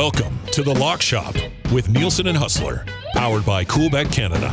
Welcome to the Lock Shop with Nielson and Hustler, powered by Coolbet Canada.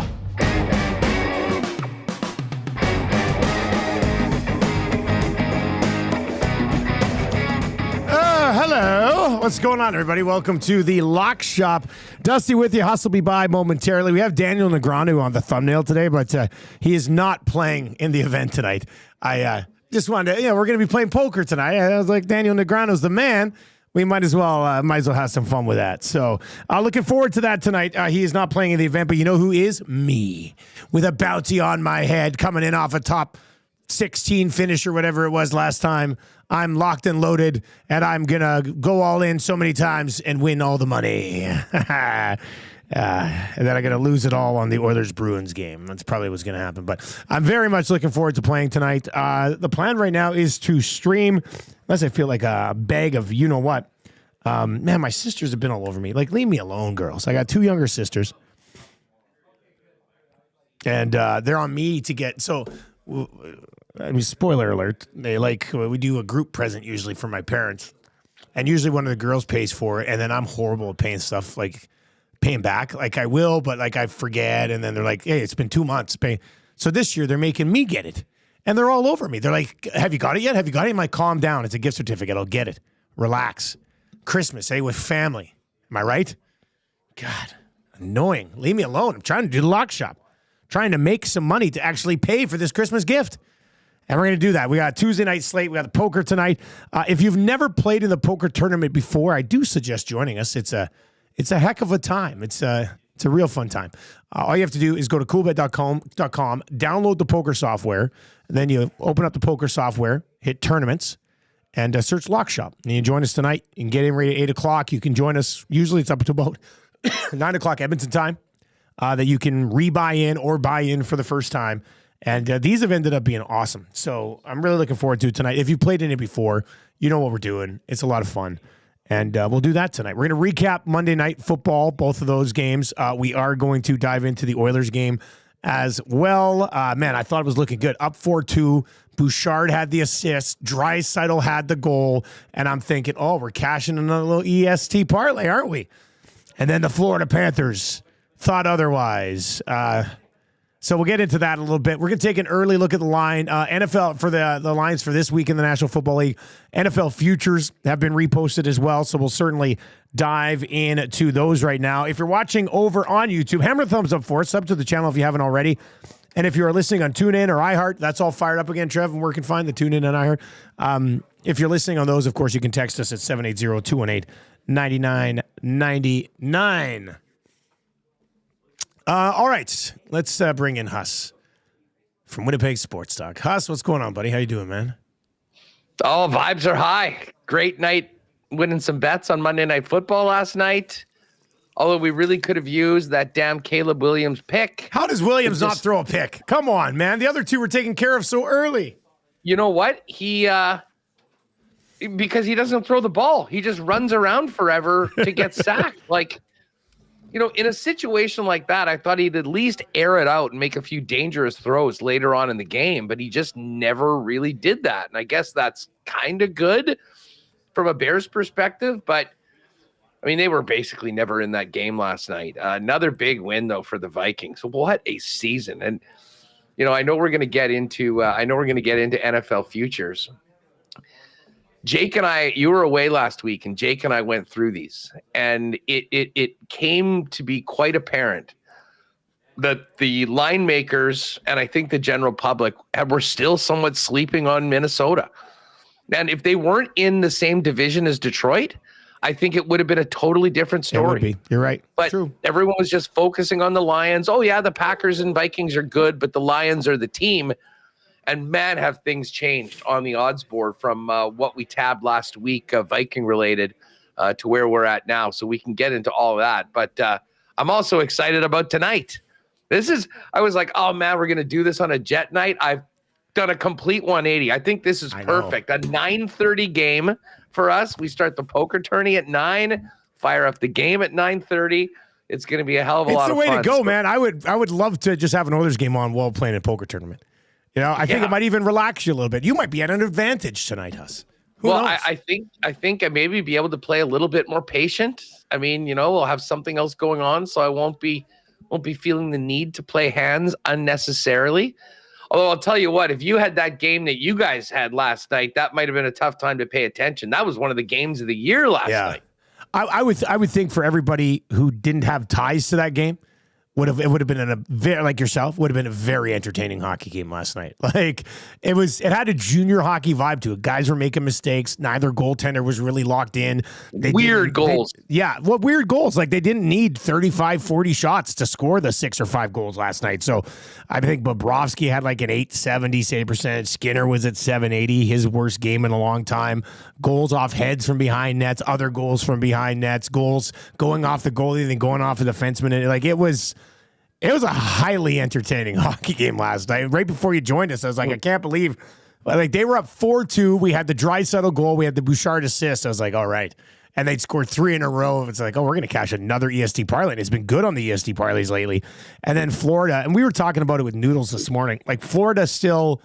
Hello. What's going on, everybody? Welcome to the Lock Shop. Dusty with you. Hustle be by momentarily. We have Daniel Negreanu on the thumbnail today, but he is not playing in the event tonight. I just wanted to, we're going to be playing poker tonight. I was like, Daniel Negreanu's the man. We might as well have some fun with that. So looking forward to that tonight. He is not playing in the event, but you know who is? Me. With a bounty on my head, coming in off a top 16 finish or whatever it was last time. I'm locked and loaded, and I'm going to go all in so many times and win all the money. And then I'm going to lose it all on the Oilers-Bruins game. That's probably what's going to happen. But I'm very much looking forward to playing tonight. The plan right now is to stream, unless I feel like a bag of you-know-what. Man, my sisters have been all over me. Like, leave me alone, girls. I got two younger sisters. And they're on me to get... So... I mean, spoiler alert, we do a group present usually for my parents, and usually one of the girls pays for it, and then I'm horrible at paying stuff, like paying back. Like I will, but like I forget, and then they're like, hey, it's been 2 months. Pay. So this year they're making me get it, and they're all over me. They're like, have you got it yet? Have you got it? I'm like, calm down. It's a gift certificate. I'll get it. Relax. Christmas, with family. Am I right? God, annoying. Leave me alone. I'm trying to do the Lock Shop. Trying to make some money to actually pay for this Christmas gift. And we're going to do that. We got a Tuesday night slate. We got the poker tonight. If you've never played in the poker tournament before, I do suggest joining us. It's a heck of a time. It's a real fun time. All you have to do is go to coolbet.com, download the poker software, and then you open up the poker software, hit tournaments, and search Lock Shop. And you join us tonight. You can get in right at 8 o'clock. You can join us. Usually it's up to about 9 o'clock Edmonton time that you can rebuy in or buy in for the first time. And these have ended up being awesome. So I'm really looking forward to it tonight. If you've played in it before, you know what we're doing. It's a lot of fun. And we'll do that tonight. We're going to recap Monday Night Football, both of those games. We are going to dive into the Oilers game as well. Man, I thought it was looking good. Up 4-2. Bouchard had the assist. Draisaitl had the goal. And I'm thinking, we're cashing another little EST parlay, aren't we? And then the Florida Panthers thought otherwise. So we'll get into that a little bit. We're going to take an early look at the line. NFL for the lines for this week in the National Football League. NFL futures have been reposted as well, so we'll certainly dive into those right now. If you're watching over on YouTube, hammer a thumbs up for us. Sub to the channel if you haven't already. And if you're listening on TuneIn or iHeart, that's all fired up again, Trev, and working fine, the TuneIn and iHeart. If you're listening on those, of course, you can text us at 780-218-9999. All right, let's bring in Huss from Winnipeg Sports Talk. Huss, what's going on, buddy? How you doing, man? Oh, vibes are high. Great night winning some bets on Monday Night Football last night. Although we really could have used that damn Caleb Williams pick. How does Williams not throw a pick? Come on, man. The other two were taken care of so early. You know what? Because he doesn't throw the ball. He just runs around forever to get sacked. In a situation like that, I thought he'd at least air it out and make a few dangerous throws later on in the game, but he just never really did that. And I guess that's kind of good from a Bears perspective, but I mean, they were basically never in that game last night. Another big win though for the Vikings. What a season. And I know we're going to get into NFL futures. Jake and I, you were away last week, and Jake and I went through these, and it came to be quite apparent that the line makers and I think the general public were still somewhat sleeping on Minnesota. And if they weren't in the same division as Detroit, I think it would have been a totally different story. It would be. You're right. But True. Everyone was just focusing on the Lions. Oh, yeah, the Packers and Vikings are good, but the Lions are the team. And man, have things changed on the odds board from what we tabbed last week, Viking related, to where we're at now. So we can get into all of that. But I'm also excited about tonight. I was like, oh man, we're going to do this on a jet night. I've done a complete 180. I think this is perfect. A 9:30 game for us. We start the poker tourney at 9, fire up the game at 9:30. It's going to be a hell of a lot of fun. It's the way to go, man. I would love to just have an Oilers game on while playing a poker tournament. I think it might even relax you a little bit. You might be at an advantage tonight, Huss. Who knows? I think I maybe be able to play a little bit more patient. I mean, we'll have something else going on, so I won't be feeling the need to play hands unnecessarily. Although I'll tell you what, if you had that game that you guys had last night, that might have been a tough time to pay attention. That was one of the games of the year last night. I would think for everybody who didn't have ties to that game, would have been like yourself, would have been a very entertaining hockey game last night. Like it had a junior hockey vibe to it. Guys were making mistakes. Neither goaltender was really locked in. Weird goals. What weird goals? Like they didn't need 35, 40 shots to score the 6 or 5 goals last night. So I think Bobrovsky had like an 870 save percentage. Skinner was at 780, his worst game in a long time. Goals off heads from behind nets, other goals from behind nets, goals going off the goalie, then going off the defenseman. And like it was a highly entertaining hockey game last night. Right before you joined us, I was like, I can't believe, like they were up 4-2. We had the Draisaitl goal. We had the Bouchard assist. I was like, all right. And they'd scored 3 in a row. It's like, oh, we're going to cash another EST parlay. And it's been good on the EST parlays lately. And then Florida, and we were talking about it with Noodles this morning. Like Florida still,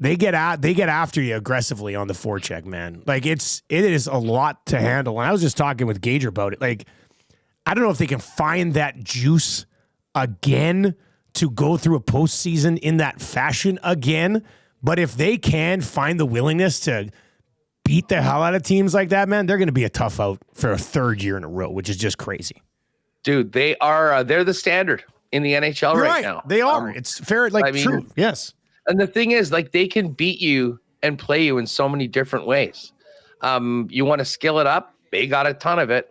they get after you aggressively on the forecheck, man. Like it is a lot to handle. And I was just talking with Gage about it. Like, I don't know if they can find that juice again to go through a postseason in that fashion again. But if they can find the willingness to beat the hell out of teams like that, man, they're going to be a tough out for a 3rd year in a row, which is just crazy. Dude, they are they're the standard in the NHL right now. They are. It's fair, true. Yes. And the thing is, like, they can beat you and play you in so many different ways. You want to skill it up? They got a ton of it.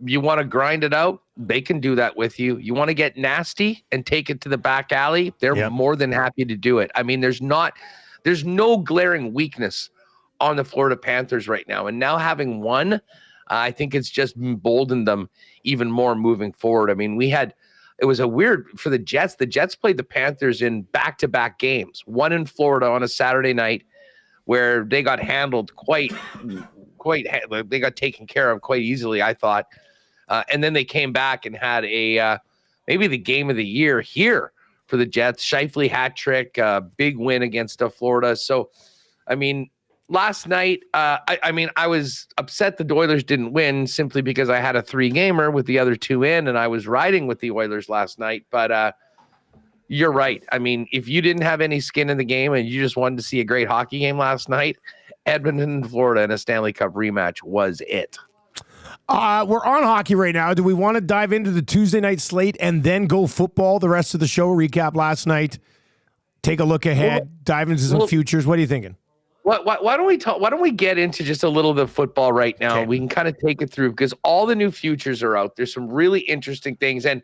You want to grind it out? They can do that with you. You want to get nasty and take it to the back alley? They're more than happy to do it. I mean, there's no glaring weakness on the Florida Panthers right now. And now having won, I think it's just emboldened them even more moving forward. I mean, it was a weird for the Jets. The Jets played the Panthers in back-to-back games. One in Florida on a Saturday night where they got handled they got taken care of quite easily, I thought. And then they came back and had maybe the game of the year here for the Jets. Scheifele hat trick, big win against Florida. So, I mean, last night, I was upset the Oilers didn't win simply because I had a 3-gamer with the other 2 in, and I was riding with the Oilers last night. But you're right. I mean, if you didn't have any skin in the game and you just wanted to see a great hockey game last night, Edmonton, Florida, and a Stanley Cup rematch was it. We're on hockey right now. Do we want to dive into the Tuesday night slate and then go football the rest of the show? Recap last night, take a look ahead, dive into some futures. What are you thinking? Why don't we talk? Why don't we get into just a little bit of football right now? Okay. We can kind of take it through because all the new futures are out. There's some really interesting things, and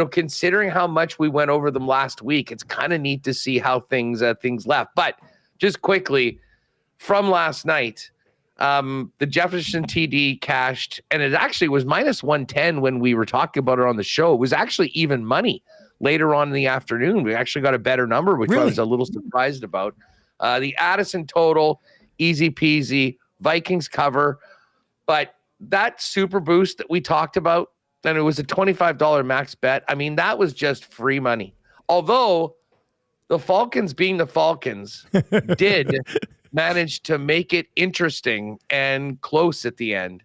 considering how much we went over them last week, it's kind of neat to see how things left. But just quickly from last night. The Jefferson TD cashed, and it actually was minus 110 when we were talking about it on the show. It was actually even money later on in the afternoon. We actually got a better number, which I was a little surprised about. The Addison total, easy peasy, Vikings cover. But that super boost that we talked about, and it was a $25 max bet. I mean, that was just free money. Although the Falcons being the Falcons did managed to make it interesting and close at the end.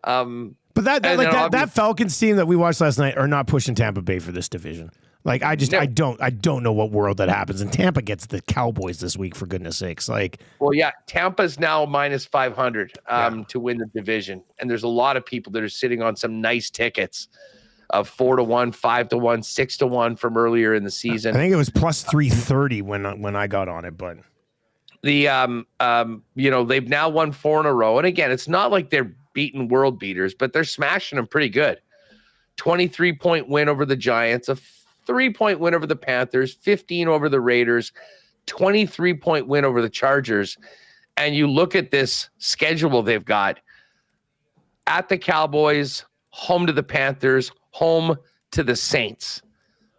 But that Falcons team that we watched last night are not pushing Tampa Bay for this division. Like I don't know what world that happens. And Tampa gets the Cowboys this week, for goodness sakes. Tampa's now minus 500 to win the division. And there's a lot of people that are sitting on some nice tickets of 4-1, 5-1, 6-1 from earlier in the season. I think it was plus 330 when I got on it, but they've now won 4 in a row. And again, it's not like they're beating world beaters, but they're smashing them pretty good. 23-point win over the Giants, a 3-point win over the Panthers, 15 over the Raiders, 23-point win over the Chargers. And you look at this schedule they've got at the Cowboys, home to the Panthers, home to the Saints.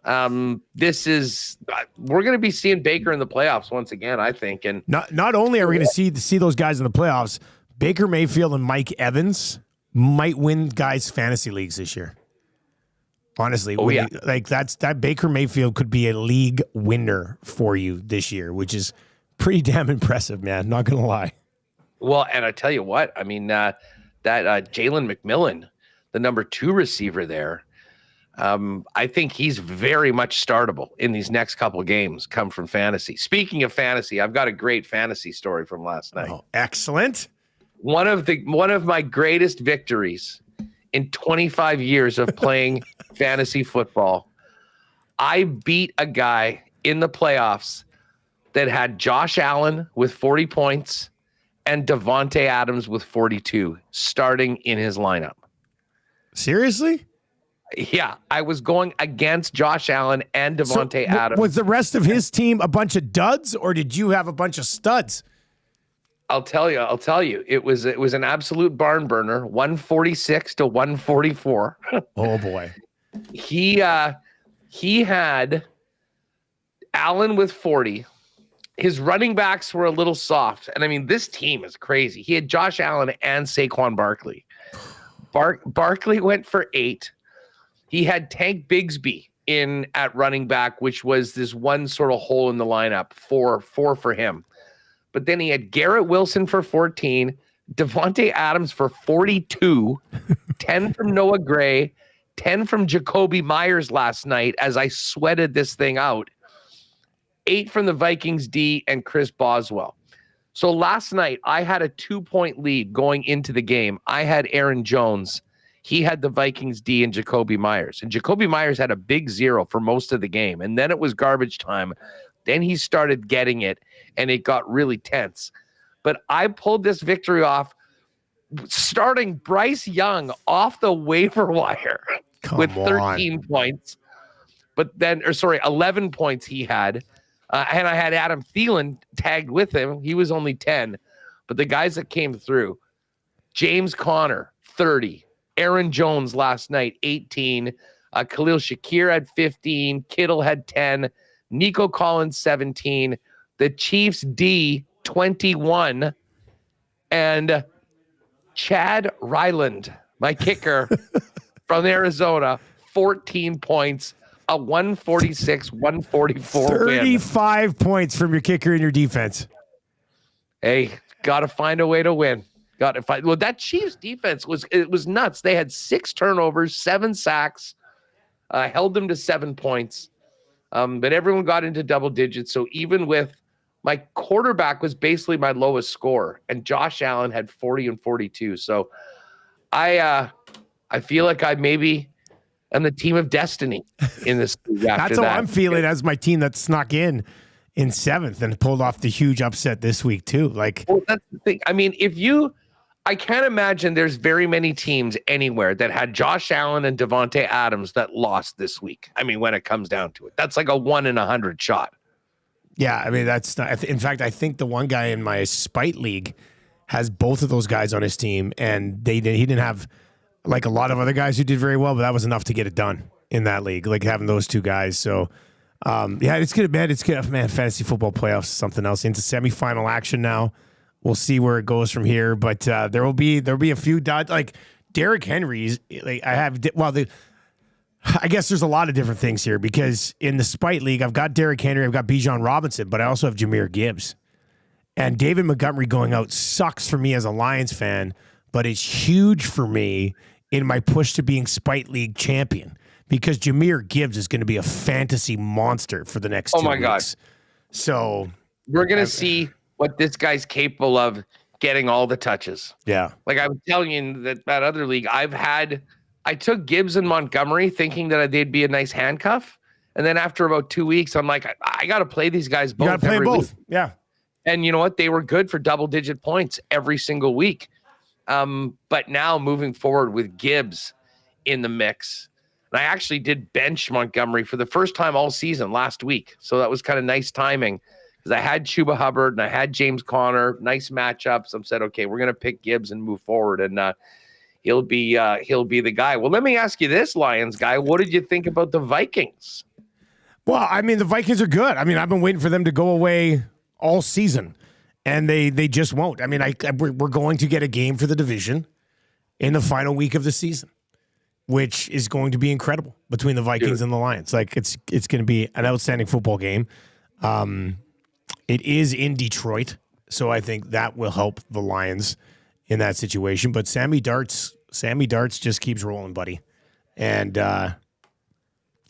We're going to be seeing Baker in the playoffs once again, I think. And not only are we going to see those guys in the playoffs, Baker Mayfield and Mike Evans might win guys' fantasy leagues this year. Honestly, that Baker Mayfield could be a league winner for you this year, which is pretty damn impressive, man. Not going to lie. Well, and I tell you what, I mean, that Jalen McMillan, the number 2 receiver there, I think he's very much startable in these next couple of games come from fantasy. Speaking of fantasy, I've got a great fantasy story from last night. Oh, excellent. One of my greatest victories in 25 years of playing fantasy football. I beat a guy in the playoffs that had Josh Allen with 40 points and Davante Adams with 42 starting in his lineup. Seriously? Yeah, I was going against Josh Allen and Davante Adams. Was the rest of his team a bunch of duds, or did you have a bunch of studs? I'll tell you. It was an absolute barn burner, 146 to 144. Oh boy. He had Allen with 40. His running backs were a little soft. And I mean, this team is crazy. He had Josh Allen and Saquon Barkley. Barkley went for 8. He had Tank Bigsby in at running back, which was this one sort of hole in the lineup, 4 for him. But then he had Garrett Wilson for 14, Davante Adams for 42, 10 from Noah Gray, 10 from Jacoby Myers last night as I sweated this thing out, 8 from the Vikings D and Chris Boswell. So last night I had a 2-point lead going into the game. I had Aaron Jones. He had the Vikings D and Jacoby Myers. And Jacoby Myers had a big 0 for most of the game. And then it was garbage time. Then he started getting it, and it got really tense. But I pulled this victory off starting Bryce Young off the waiver wire with 13 points. But then, 11 points he had. And I had Adam Thielen tagged with him. He was only 10. But the guys that came through, James Conner, 30. Aaron Jones last night, 18. Khalil Shakir had 15. Kittle had 10. Nico Collins, 17. The Chiefs D, 21. And Chad Ryland, my kicker from Arizona, 14 points, a 146-144 35 points from your kicker in your defense. Hey, got to find a way to win. Got to find. Well, that Chiefs defense was nuts. They had 6 turnovers, 7 sacks, held them to 7 points. But everyone got into double digits. So even with my quarterback was basically my lowest score, and Josh Allen had 40 and 42. So I feel like I maybe am the team of destiny in this. That's how I'm feeling as my team that snuck in 7th and pulled off the huge upset this week too. Like, well, that's the thing. I mean, I can't imagine there's very many teams anywhere that had Josh Allen and Davante Adams that lost this week. I mean, when it comes down to it, that's like a 1 in 100 shot. Yeah, I mean, that's not. In fact, I think the one guy in my Spite League has both of those guys on his team, and he didn't have like a lot of other guys who did very well, but that was enough to get it done in that league, like having those 2 guys. So, yeah, it's good, man. It's good, man. Fantasy football playoffs is something else. Into semifinal action now. We'll see where it goes from here, but there'll be a few dots like Derrick Henry's. Like I guess there's a lot of different things here because in the Spite League, I've got Derrick Henry, I've got Bijan Robinson, but I also have Jahmyr Gibbs. And David Montgomery going out sucks for me as a Lions fan, but it's huge for me in my push to being Spite League champion because Jahmyr Gibbs is going to be a fantasy monster for the next 2 weeks. Oh my God. So we're going to see what this guy's capable of getting all the touches. Yeah. Like I was telling you in that other league, I took Gibbs and Montgomery thinking that they'd be a nice handcuff. And then after about 2 weeks, I'm like, I got to play these guys both. You got to play both. Week. Yeah. And you know what? They were good for double-digit points every single week. But now moving forward with Gibbs in the mix, and I actually did bench Montgomery for the first time all season last week. So that was kind of nice timing because I had Chuba Hubbard and I had James Conner, nice matchups. I said, okay, we're going to pick Gibbs and move forward. And he'll be the guy. Well, let me ask you this, Lions guy. What did you think about the Vikings? Well, I mean, the Vikings are good. I mean, I've been waiting for them to go away all season, and they just won't. I mean, we're going to get a game for the division in the final week of the season, which is going to be incredible between the Vikings and the Lions. Like, it's going to be an outstanding football game. It is in Detroit, so I think that will help the Lions in that situation. But Sammy Darts just keeps rolling, buddy. And I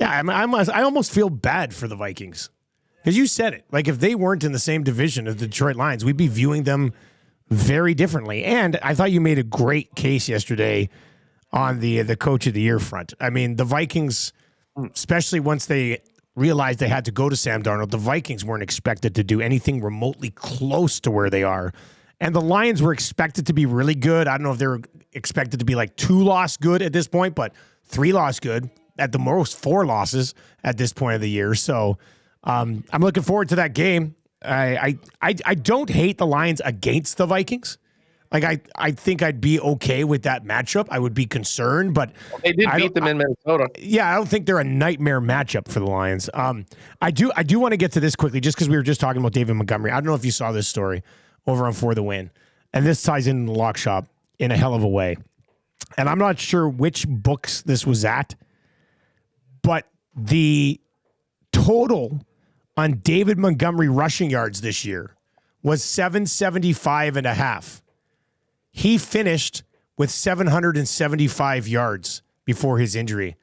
almost feel bad for the Vikings because you said it. Like if they weren't in the same division as the Detroit Lions, we'd be viewing them very differently. And I thought you made a great case yesterday on the Coach of the Year front. I mean, the Vikings, especially once they realized they had to go to Sam Darnold, the Vikings weren't expected to do anything remotely close to where they are. And the Lions were expected to be really good. I don't know if they were expected to be like 2-loss good at this point, but 3-loss good. At the most, 4 losses at this point of the year. So I'm looking forward to that game. I don't hate the Lions against the Vikings. Like I think I'd be okay with that matchup. I would be concerned, but they did beat them in Minnesota. Yeah, I don't think they're a nightmare matchup for the Lions. I do want to get to this quickly, just because we were just talking about David Montgomery. I don't know if you saw this story over on For the Win, and this ties into the lock shop in a hell of a way. And I'm not sure which books this was at, but the total on David Montgomery rushing yards this year was 775.5. He finished with 775 yards before his injury.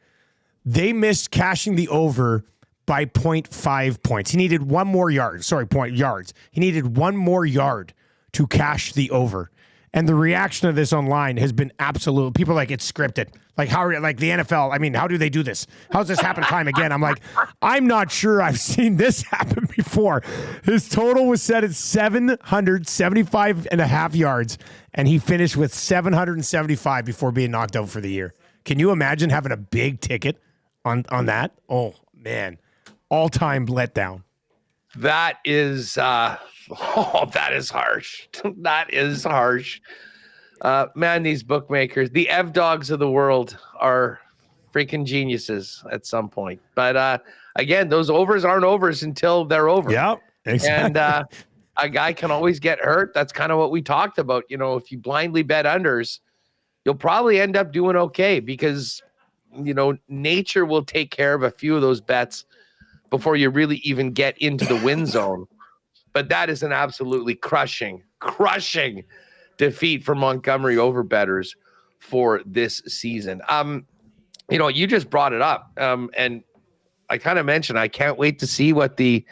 They missed cashing the over by 0.5 points. He needed one more yard. Yards. He needed one more yard to cash the over. And the reaction of this online has been absolute. People are like, it's scripted. Like, like the NFL, I mean, how do they do this? How's this happen time again? I'm like, I'm not sure I've seen this happen before. His total was set at 775.5 yards, and he finished with 775 before being knocked out for the year. Can you imagine having a big ticket on that? Oh, man. All-time letdown. That is, that is harsh. That is harsh. Man, these bookmakers, the Ev dogs of the world are freaking geniuses at some point. But again, those overs aren't overs until they're over. Yep, exactly. And a guy can always get hurt. That's kind of what we talked about. You know, if you blindly bet unders, you'll probably end up doing okay because, you know, nature will take care of a few of those bets before you really even get into the win zone. But that is an absolutely crushing defeat for Montgomery over bettors for this season. You know, you just brought it up. And I kind of mentioned, I can't wait to see what the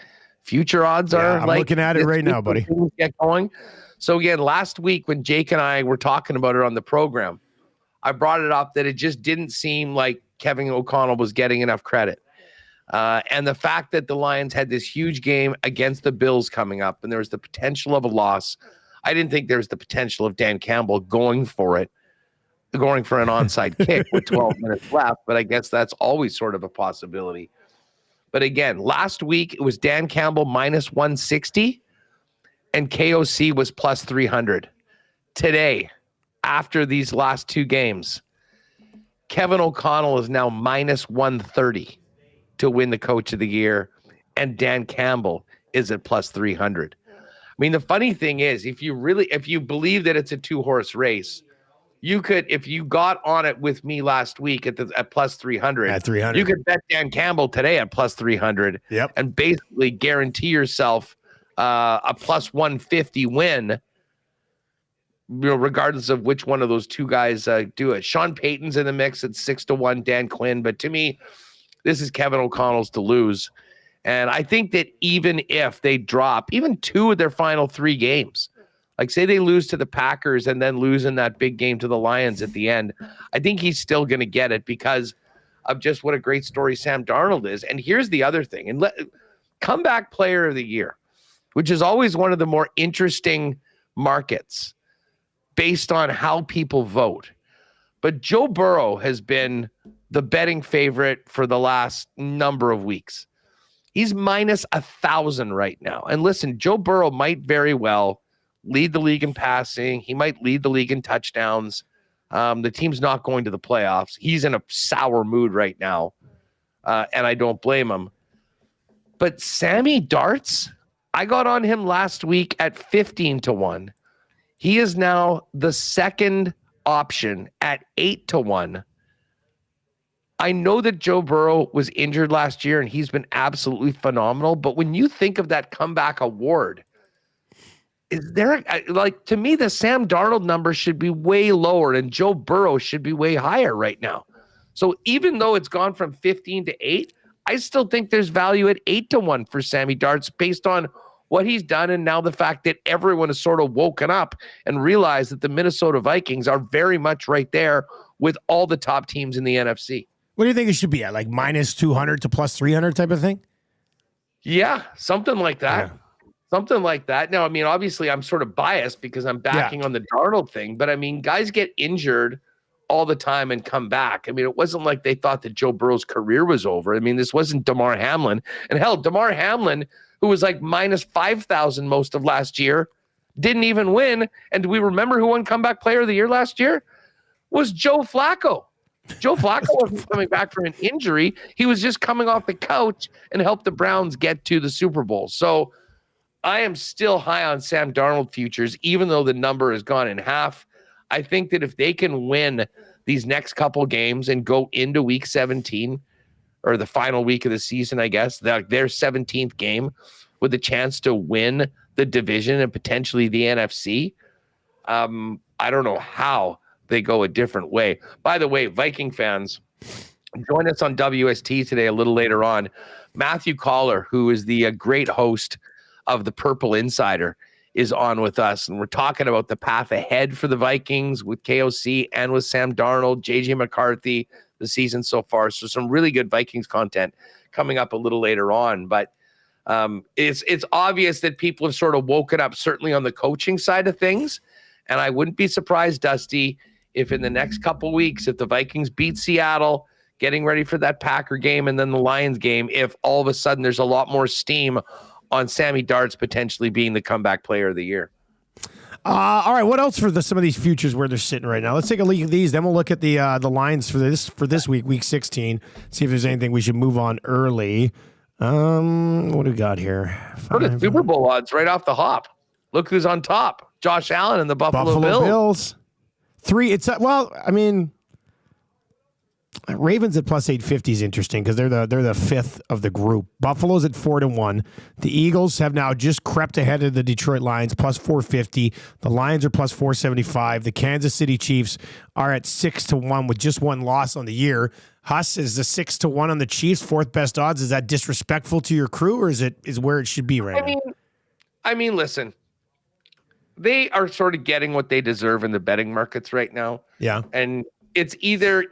future odds are. I'm looking at it right now, buddy. Get going. So again, last week when Jake and I were talking about it on the program, I brought it up that it just didn't seem like Kevin O'Connell was getting enough credit. And the fact that the Lions had this huge game against the Bills coming up and there was the potential of a loss. I didn't think there was the potential of Dan Campbell going for an onside kick with 12 minutes left, but I guess that's always sort of a possibility. But again, last week it was Dan Campbell minus 160 and KOC was plus 300. Today, after these last two games, Kevin O'Connell is now minus 130 to win the Coach of the Year, and Dan Campbell is at plus 300. I mean, the funny thing is, if you believe that it's a 2-horse race, you could, if you got on it with me last week at plus 300, at 300, you could bet Dan Campbell today at plus 300, and basically guarantee yourself a plus 150 win, you know, regardless of which one of those two guys do it. Sean Payton's in the mix at 6-1, Dan Quinn, but to me, this is Kevin O'Connell's to lose. And I think that even if they drop even 2 of their final 3 games, like say they lose to the Packers and then lose in that big game to the Lions at the end, I think he's still going to get it because of just what a great story Sam Darnold is. And here's the other thing. And comeback player of the year, which is always one of the more interesting markets based on how people vote. But Joe Burrow has been the betting favorite for the last number of weeks. He's minus 1,000 right now. And listen, Joe Burrow might very well lead the league in passing. He might lead the league in touchdowns. The team's not going to the playoffs. He's in a sour mood right now, and I don't blame him. But Sammy Darts, I got on him last week at 15-1. He is now the second option at 8-1. I know that Joe Burrow was injured last year and he's been absolutely phenomenal. But when you think of that comeback award, is there, like, to me, the Sam Darnold number should be way lower and Joe Burrow should be way higher right now. So even though it's gone from 15 to 8, I still think there's value at 8-1 for Sammy Darts based on what he's done. And now the fact that everyone has sort of woken up and realized that the Minnesota Vikings are very much right there with all the top teams in the NFC. What do you think it should be at? Like minus 200 to plus 300 type of thing? Yeah, something like that. Yeah. Something like that. Now, I mean, obviously I'm sort of biased because I'm backing on the Darnold thing, but I mean, guys get injured all the time and come back. I mean, it wasn't like they thought that Joe Burrow's career was over. I mean, this wasn't Damar Hamlin. And hell, Damar Hamlin, who was like minus 5,000 most of last year, didn't even win. And do we remember who won Comeback Player of the Year last year? Was Joe Flacco. Joe Flacco wasn't coming back from an injury. He was just coming off the couch and helped the Browns get to the Super Bowl. So I am still high on Sam Darnold futures, even though the number has gone in half. I think that if they can win these next couple games and go into week 17 or the final week of the season, I guess, their 17th game with a chance to win the division and potentially the NFC, I don't know how they go a different way. By the way, Viking fans, join us on WST today a little later on. Matthew Collar, who is the great host of the Purple Insider, is on with us, and we're talking about the path ahead for the Vikings with KOC and with Sam Darnold, JJ McCarthy, the season so far. So some really good Vikings content coming up a little later on. But it's obvious that people have sort of woken up, certainly on the coaching side of things. And I wouldn't be surprised, Dusty, if in the next couple weeks, if the Vikings beat Seattle, getting ready for that Packer game and then the Lions game, if all of a sudden there's a lot more steam on Sammy Darts potentially being the comeback player of the year. All right, what else for some of these futures where they're sitting right now? Let's take a look at these. Then we'll look at the lines for this week, week 16. See if there's anything we should move on early. What do we got here? Look at Super Bowl odds right off the hop. Look who's on top: Josh Allen and the Buffalo Bills. 3. It's I mean, Ravens at plus 850 is interesting because they're the fifth of the group. Buffalo's at 4-1. The Eagles have now just crept ahead of the Detroit Lions, plus 450. The Lions are plus 475. The Kansas City Chiefs are at 6-1 with just one loss on the year. Huss is the 6-1 on the Chiefs, fourth best odds. Is that disrespectful to your crew, or is where it should be right now? I mean, listen, they are sort of getting what they deserve in the betting markets right now. Yeah, and it's either,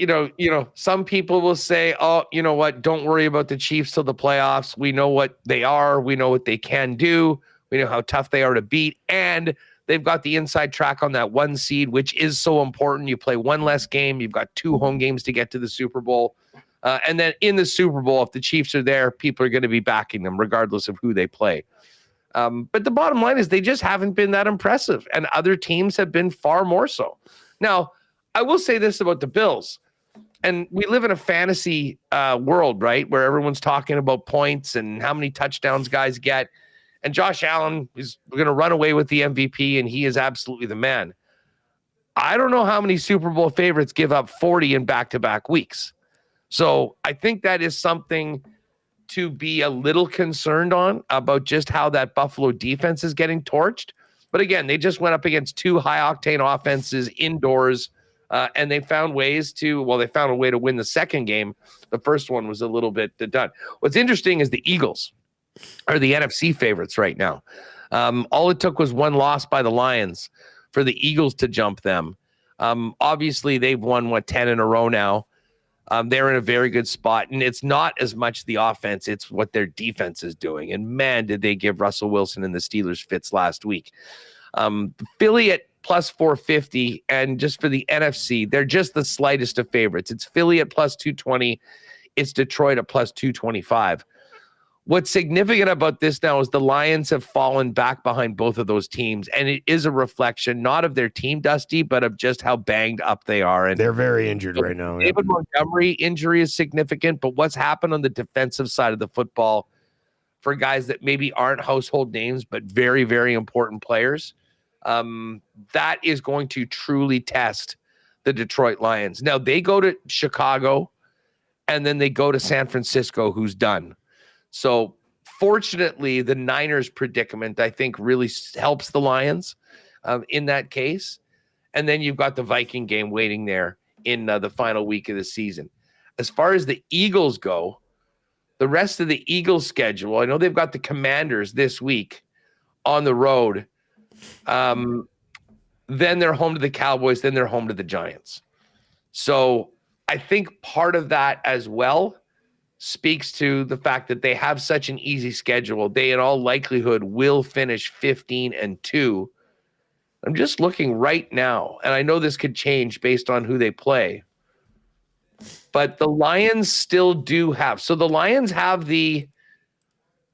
some people will say, oh, you know what, don't worry about the Chiefs till the playoffs. We know what they are. We know what they can do. We know how tough they are to beat. And they've got the inside track on that 1 seed, which is so important. You play one less game. You've got 2 home games to get to the Super Bowl. And then in the Super Bowl, if the Chiefs are there, people are going to be backing them regardless of who they play. But the bottom line is they just haven't been that impressive. And other teams have been far more so. Now, I will say this about the Bills, and we live in a fantasy world, right, where everyone's talking about points and how many touchdowns guys get. And Josh Allen is going to run away with the MVP, and he is absolutely the man. I don't know how many Super Bowl favorites give up 40 in back-to-back weeks. So I think that is something to be a little concerned on about just how that Buffalo defense is getting torched. But again, they just went up against 2 high-octane offenses indoors. And they found ways they found a way to win the second game. The first one was a little bit done. What's interesting is the Eagles are the NFC favorites right now. All it took was one loss by the Lions for the Eagles to jump them. Obviously, they've won, 10 in a row now. They're in a very good spot. And it's not as much the offense, it's what their defense is doing. And man, did they give Russell Wilson and the Steelers fits last week. Philly at plus 450, and just for the NFC, they're just the slightest of favorites. It's Philly at plus 220. It's Detroit at plus 225. What's significant about this now is the Lions have fallen back behind both of those teams, and it is a reflection not of their team, Dusty, but of just how banged up they are. And they're very injured right now. David Montgomery injury is significant, but what's happened on the defensive side of the football for guys that maybe aren't household names, but very, very important players, that is going to truly test the Detroit Lions. Now, they go to Chicago and then they go to San Francisco, who's done. So fortunately, the Niners predicament, I think, really helps the Lions in that case. And then you've got the Viking game waiting there in the final week of the season. As far as the Eagles go, the rest of the Eagles schedule, I know they've got the Commanders this week on the road. Then they're home to the Cowboys. Then they're home to the Giants. So I think part of that as well speaks to the fact that they have such an easy schedule. They, in all likelihood, will finish 15-2. I'm just looking right now, and I know this could change based on who they play. But the Lions still do have. So the Lions have they've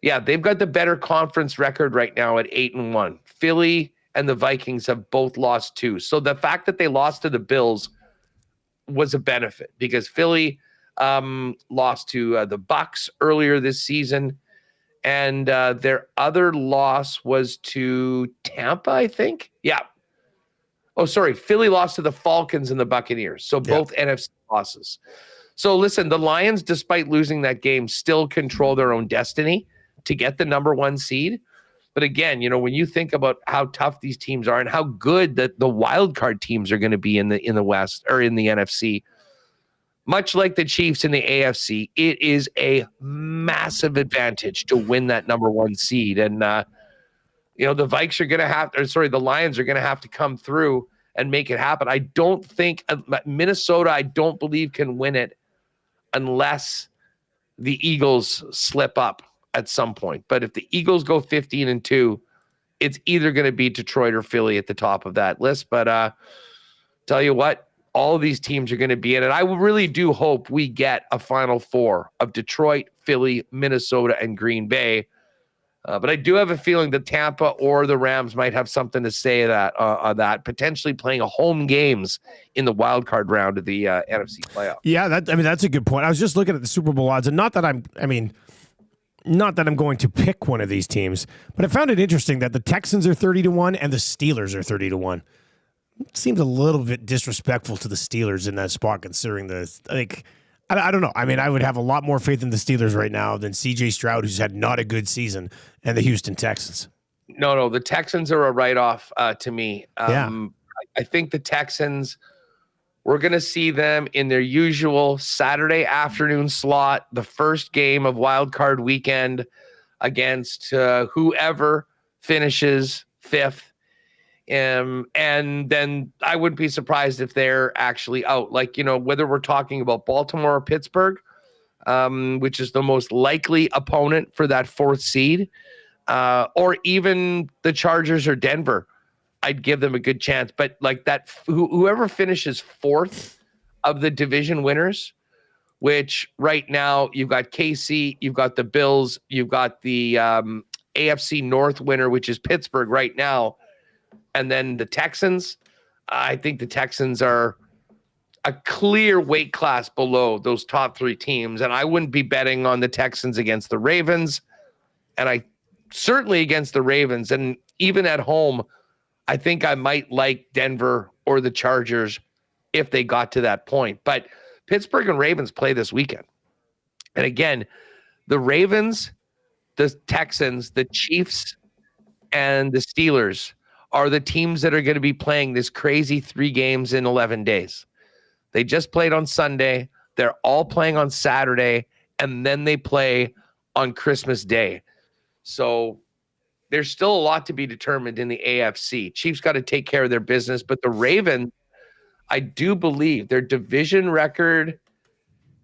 got the better conference record right now at 8-1. Philly and the Vikings have both lost 2. So the fact that they lost to the Bills was a benefit because Philly lost to the Bucks earlier this season. And their other loss was to Tampa, I think. Yeah. Oh, sorry. Philly lost to the Falcons and the Buccaneers. So both NFC losses. So listen, the Lions, despite losing that game, still control their own destiny to get the number 1 seed. But again, when you think about how tough these teams are and how good that the wild card teams are going to be in the West or in the NFC, much like the Chiefs in the AFC, it is a massive advantage to win that number 1 seed. And, the Vikes are going to have, the Lions are going to have to come through and make it happen. I don't think Minnesota, I don't believe can win it unless the Eagles slip up at some point. But if the Eagles go 15-2, it's either going to be Detroit or Philly at the top of that list. But tell you what, all of these teams are going to be in it. I really do hope we get a Final Four of Detroit, Philly, Minnesota, and Green Bay. But I do have a feeling that Tampa or the Rams might have something to say on that, potentially playing home games in the wild card round of the NFC playoff. Yeah, that's a good point. I was just looking at the Super Bowl odds, and not that I'm going to pick one of these teams, but I found it interesting that the Texans are 30-1 and the Steelers are 30-1. It seems a little bit disrespectful to the Steelers in that spot, considering I don't know. I would have a lot more faith in the Steelers right now than C.J. Stroud, who's had not a good season, and the Houston Texans. No, the Texans are a write-off to me. I think the Texans, we're going to see them in their usual Saturday afternoon slot, the first game of Wild Card Weekend against whoever finishes 5th. And then I wouldn't be surprised if they're actually out. Whether we're talking about Baltimore or Pittsburgh, which is the most likely opponent for that 4th seed, or even the Chargers or Denver, I'd give them a good chance. But whoever finishes 4th of the division winners, which right now you've got KC, you've got the Bills, you've got the AFC North winner, which is Pittsburgh right now, and then the Texans. I think the Texans are a clear weight class below those top 3 teams. And I wouldn't be betting on the Texans against the Ravens. And I certainly against the Ravens. And even at home, I think I might like Denver or the Chargers if they got to that point. But Pittsburgh and Ravens play this weekend. And again, the Ravens, the Texans, the Chiefs, and the Steelers are the teams that are going to be playing this crazy 3 games in 11 days. They just played on Sunday. They're all playing on Saturday, and then they play on Christmas Day. So there's still a lot to be determined in the AFC. Chiefs got to take care of their business, but the Ravens, I do believe their division record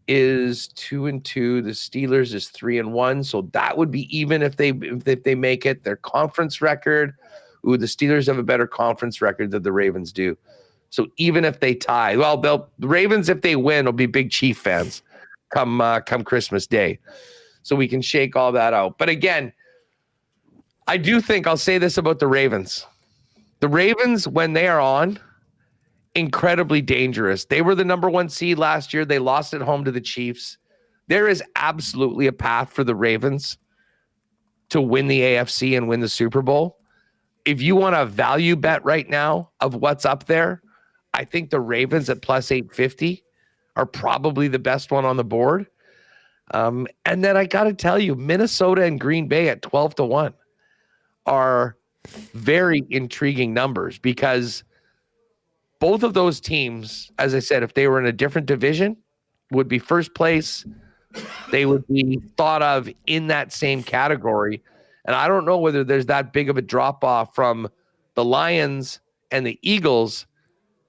is 2-2. The Steelers is 3-1. So that would be even if they make it. Their conference record, the Steelers have a better conference record than the Ravens do. So even if they tie, the Ravens, if they win, will be big Chief fans come Christmas Day. So we can shake all that out. But again, I do think I'll say this about the Ravens. The Ravens, when they are on, incredibly dangerous. They were the number 1 seed last year. They lost at home to the Chiefs. There is absolutely a path for the Ravens to win the AFC and win the Super Bowl. If you want a value bet right now of what's up there, I think the Ravens at plus 850 are probably the best one on the board. And then I got to tell you, Minnesota and Green Bay at 12-1 are very intriguing numbers, because both of those teams, as I said, if they were in a different division, would be first place. They would be thought of in that same category. And I don't know whether there's that big of a drop-off from the Lions and the Eagles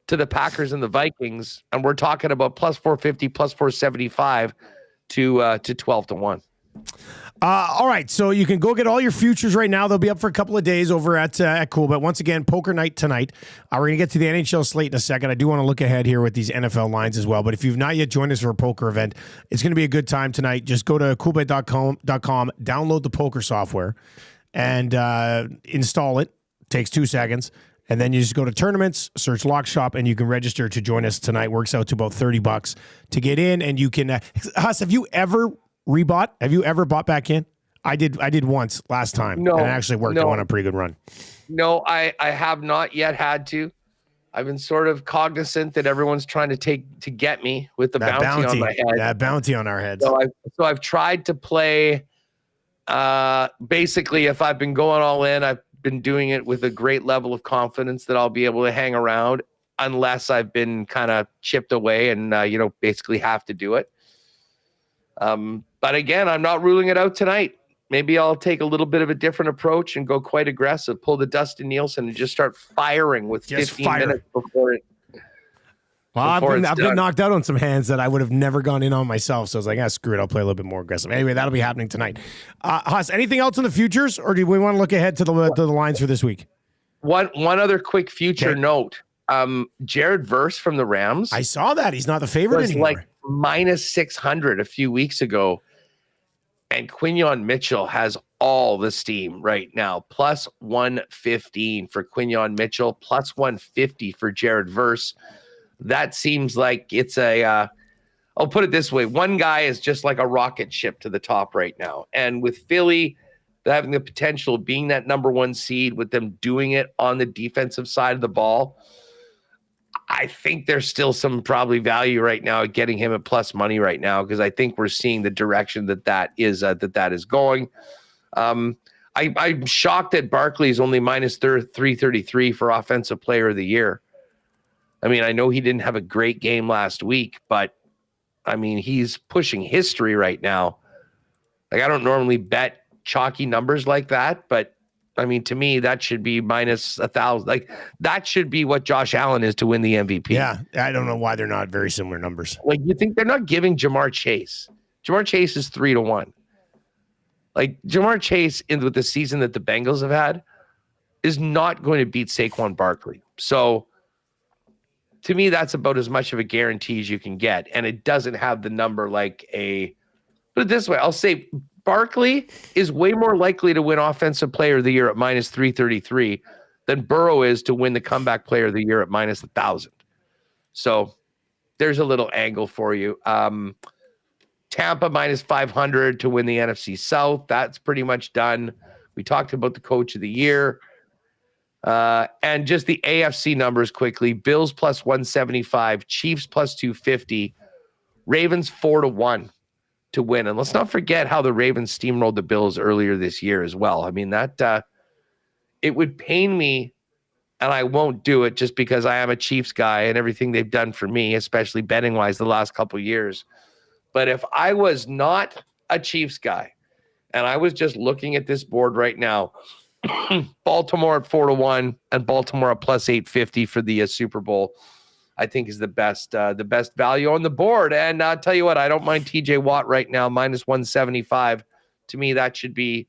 to the Packers and the Vikings. And we're talking about plus 450, plus 475 to 12-1. All right, so you can go get all your futures right now. They'll be up for a couple of days over at Coolbet. Once again, poker night tonight. We're going to get to the NHL slate in a second. I do want to look ahead here with these NFL lines as well. But if you've not yet joined us for a poker event, it's going to be a good time tonight. Just go to coolbet.com, download the poker software, and install it. Takes 2 seconds. And then you just go to tournaments, search Lock Shop, and you can register to join us tonight. Works out to about $30 to get in. And you can, Huss, have you ever rebought? Have you ever bought back in? I did once last time. No, and it actually worked. I went on a pretty good run. No, I have not yet had to. I've been sort of cognizant that everyone's trying to get me with the bounty on my head. That bounty on our heads. So I've tried to play. Basically, if I've been going all in, I've been doing it with a great level of confidence that I'll be able to hang around, unless I've been kind of chipped away and basically have to do it. But again, I'm not ruling it out tonight. Maybe I'll take a little bit of a different approach and go quite aggressive, pull the Dustin Nielson and just start firing with 15 minutes before it. Well, I've been knocked out on some hands that I would have never gone in on myself. So I was like, screw it. I'll play a little bit more aggressive. Anyway, that'll be happening tonight. Huss, anything else in the futures, or do we want to look ahead to the lines for this week? One other quick future note. Jared Verse from the Rams. I saw that. He's not the favorite anymore. Like minus 600 a few weeks ago. And Quinyon Mitchell has all the steam right now. Plus 115 for Quinyon Mitchell, plus 150 for Jared Verse. That seems like it's I'll put it this way. One guy is just like a rocket ship to the top right now. And with Philly having the potential of being that number one seed, with them doing it on the defensive side of the ball, I think there's still some probably value right now at getting him at plus money right now, because I think we're seeing the direction that is going. I'm shocked that Barkley is only minus 333 for Offensive Player of the Year. I mean, I know he didn't have a great game last week, but I mean, he's pushing history right now. Like, I don't normally bet chalky numbers like that, but I mean, to me, that should be minus 1,000. Like, that should be what Josh Allen is to win the MVP. Yeah, I don't know why they're not very similar numbers. Like, you think they're not giving Jamar Chase? Jamar Chase is 3-1. Like, Jamar Chase, with the season that the Bengals have had, is not going to beat Saquon Barkley. So, to me, that's about as much of a guarantee as you can get. And it doesn't have the number like put it this way, I'll say Barkley is way more likely to win Offensive Player of the Year at minus 333 than Burrow is to win the Comeback Player of the Year at minus 1,000. So there's a little angle for you. Tampa minus 500 to win the NFC South. That's pretty much done. We talked about the Coach of the Year. And just the AFC numbers quickly. Bills plus 175, Chiefs plus 250, Ravens 4-1 to win. And let's not forget how the Ravens steamrolled the Bills earlier this year as well. I mean, that it would pain me, and I won't do it just because I am a Chiefs guy and everything they've done for me, especially betting wise the last couple of years. But if I was not a Chiefs guy and I was just looking at this board right now, Baltimore at 4-1 and Baltimore at plus 850 for the Super Bowl, I think is the best value on the board. And I'll tell you what, I don't mind TJ Watt right now, minus 175. To me, that should be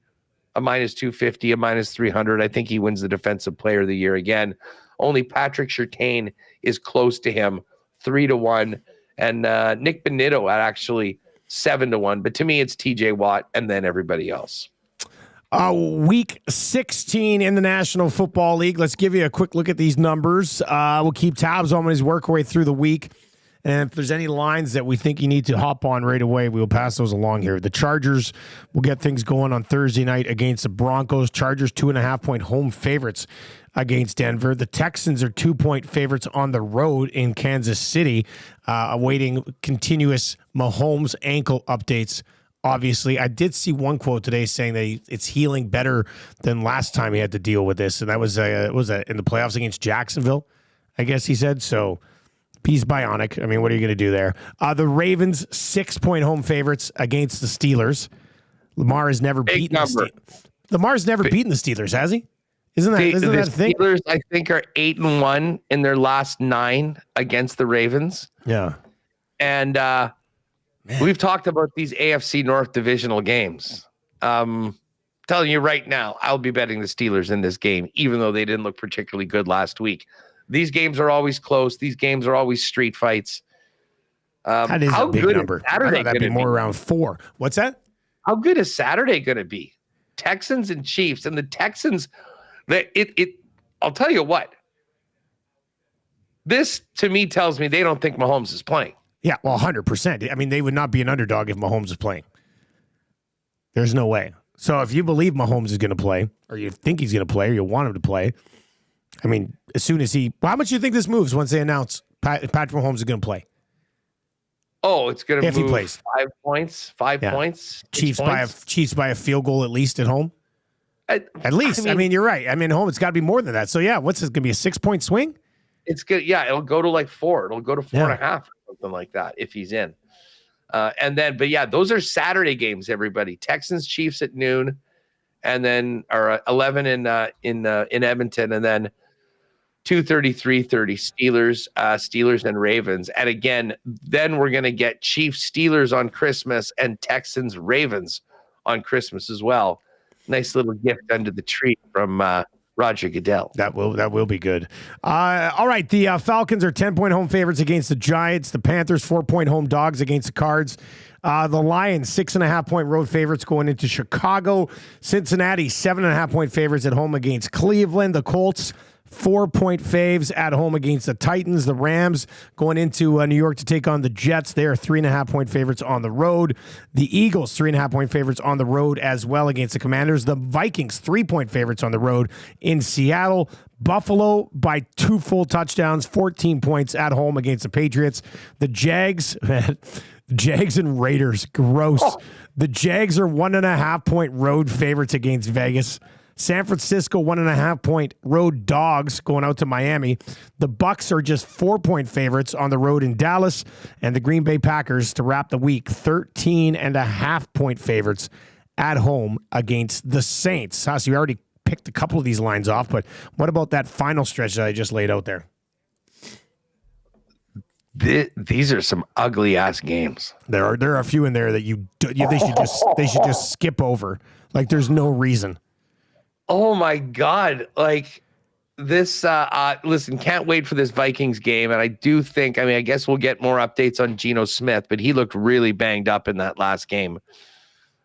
a minus 250, a minus 300. I think he wins the Defensive Player of the Year again. Only Patrick Surtain is close to him, 3-1. And Nick Benito at actually 7-1. But to me, it's TJ Watt and then everybody else. Week 16 in the National Football League. Let's give you a quick look at these numbers. We'll keep tabs on his work way through the week. And if there's any lines that we think you need to hop on right away, we'll pass those along here. The Chargers will get things going on Thursday night against the Broncos. Chargers 2.5-point home favorites against Denver. The Texans are 2-point favorites on the road in Kansas City, awaiting continuous Mahomes ankle updates. Obviously, I did see one quote today saying that it's healing better than last time he had to deal with this, and that was in the playoffs against Jacksonville, I guess he said. So he's bionic. I mean, what are you going to do there? The Ravens 6-point home favorites against the Steelers. Lamar has never beaten the Steelers. Lamar's never beaten the Steelers, has he? Isn't that a thing? The Steelers, I think, are 8-1 in their last 9 against the Ravens. Yeah, and we've talked about these AFC North divisional games. Telling you right now, I'll be betting the Steelers in this game, even though they didn't look particularly good last week. These games are always close. These games are always street fights. That is a big number. Saturday that'd be more around 4. What's that? How good is Saturday going to be? Texans and Chiefs, and the Texans. I'll tell you what. This to me tells me they don't think Mahomes is playing. Yeah, well, 100%. I mean, they would not be an underdog if Mahomes is playing. There's no way. So if you believe Mahomes is going to play, or you think he's going to play, or you want him to play, I mean, as soon as how much do you think this moves once they announce Patrick Mahomes is going to play? Oh, it's going to move he plays. 5 points, 5 points. Chiefs by a field goal at least at home. At least. I mean, you're right. I mean, home, it's got to be more than that. So yeah, what's this going to be, a 6-point swing? It's good. Yeah, it'll go to like 4. It'll go to 4.5 or something like that if he's in. But yeah, those are Saturday games. Everybody, Texans, Chiefs at noon, and then 11 in Edmonton, and then 2:30, 3:30 Steelers and Ravens. And again, then we're gonna get Chiefs Steelers on Christmas and Texans Ravens on Christmas as well. Nice little gift under the tree from Roger Goodell. That will be good. All right, the Falcons are 10-point home favorites against the Giants. The Panthers 4-point home dogs against the Cards. The Lions 6.5-point road favorites going into Chicago. Cincinnati 7.5-point favorites at home against Cleveland. The Colts 4-point faves at home against the Titans. The Rams going into New York to take on the Jets. They are 3.5-point favorites on the road. The Eagles 3.5-point favorites on the road as well against the Commanders. The Vikings 3-point favorites on the road in Seattle. Buffalo by 2 full touchdowns, 14 points at home against the Patriots. The Jags and Raiders, gross. Oh. The Jags are 1.5-point road favorites against Vegas. San Francisco 1.5-point road dogs going out to Miami. The Bucks are just 4-point favorites on the road in Dallas, and the Green Bay Packers to wrap the week 13.5-point favorites at home against the Saints. So you already picked a couple of these lines off, but what about that final stretch that I just laid out there? These are some ugly ass games. There are a few in there that they should just skip over. Like there's no reason. Oh my God. Like this, listen, can't wait for this Vikings game. And I do think, I guess we'll get more updates on Geno Smith, but he looked really banged up in that last game.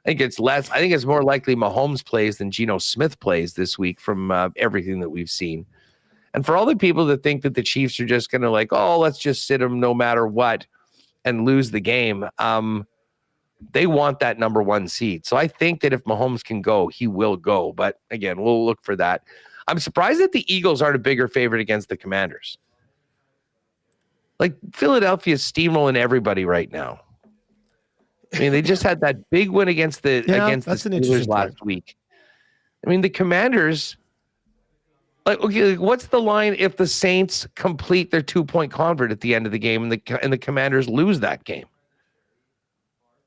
I think it's more likely Mahomes plays than Geno Smith plays this week from everything that we've seen. And for all the people that think that the Chiefs are just going to let's just sit them no matter what and lose the game. They want that number 1 seed. So I think that if Mahomes can go, he will go. But again, we'll look for that. I'm surprised that the Eagles aren't a bigger favorite against the Commanders. Like Philadelphia's steamrolling everybody right now. I mean, they just had that big win against the Steelers last week. I mean, the Commanders, what's the line if the Saints complete their 2-point convert at the end of the game and the Commanders lose that game?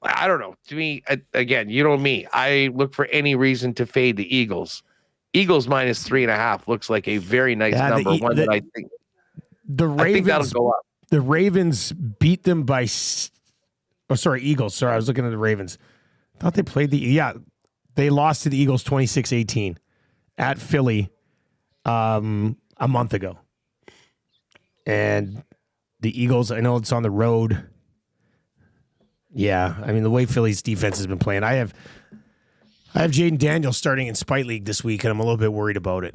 I don't know. To me, again, you know me. I look for any reason to fade the Eagles. Eagles minus 3.5 looks like a very nice number. I think I think that'll go up. The Ravens beat them by. Oh, sorry, Eagles. Sorry, I was looking at the Ravens. I thought they played they lost to the Eagles 26-18 at Philly a month ago. And the Eagles, I know it's on the road. Yeah, I mean, the way Philly's defense has been playing. I have Jaden Daniels starting in Spite League this week, and I'm a little bit worried about it.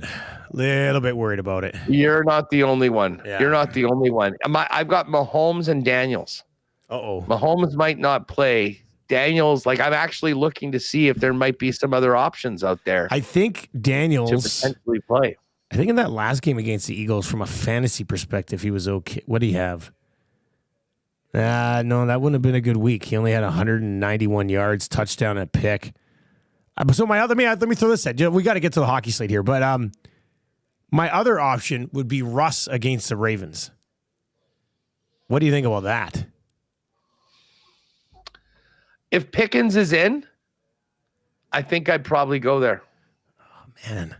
You're not the only one. Yeah. You're not the only one. I've got Mahomes and Daniels. Uh-oh. Mahomes might not play. Daniels, I'm actually looking to see if there might be some other options out there. I think Daniels to potentially play. I think in that last game against the Eagles, from a fantasy perspective, he was okay. What did he have? No, that wouldn't have been a good week. He only had 191 yards, touchdown, and a pick. So let me throw this at. We got to get to the hockey slate here, but my other option would be Russ against the Ravens. What do you think about that? If Pickens is in, I think I'd probably go there. Oh, man.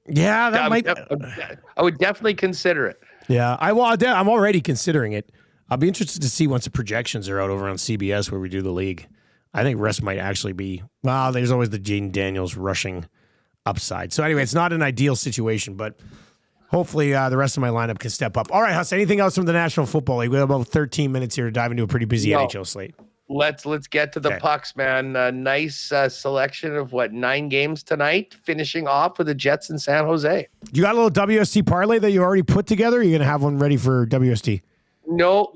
Yeah, I would definitely consider it. Yeah, I'm already considering it. I'll be interested to see once the projections are out over on CBS where we do the league. I think Russ might actually be, there's always the Jaden Daniels rushing upside. So anyway, it's not an ideal situation, but hopefully the rest of my lineup can step up. All right, Huss, anything else from the National Football League? We have about 13 minutes here to dive into a pretty busy NHL slate. Let's get to the pucks, man. Nice selection of 9 games tonight, finishing off with the Jets in San Jose. You got a little WST parlay that you already put together? Or are you going to have one ready for WST? No,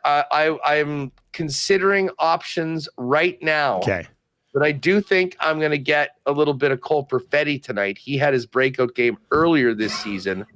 I'm considering options right now. Okay. But I do think I'm going to get a little bit of Cole Perfetti tonight. He had his breakout game earlier this season,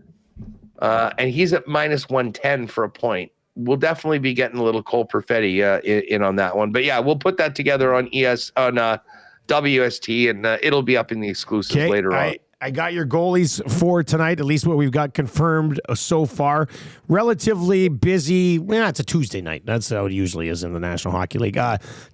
and he's at minus 110 for a point. We'll definitely be getting a little Cole Perfetti in on that one. But yeah, we'll put that together on WST, and it'll be up in the exclusive later on. I got your goalies for tonight, at least what we've got confirmed so far. Relatively busy. Well, it's a Tuesday night. That's how it usually is in the National Hockey League.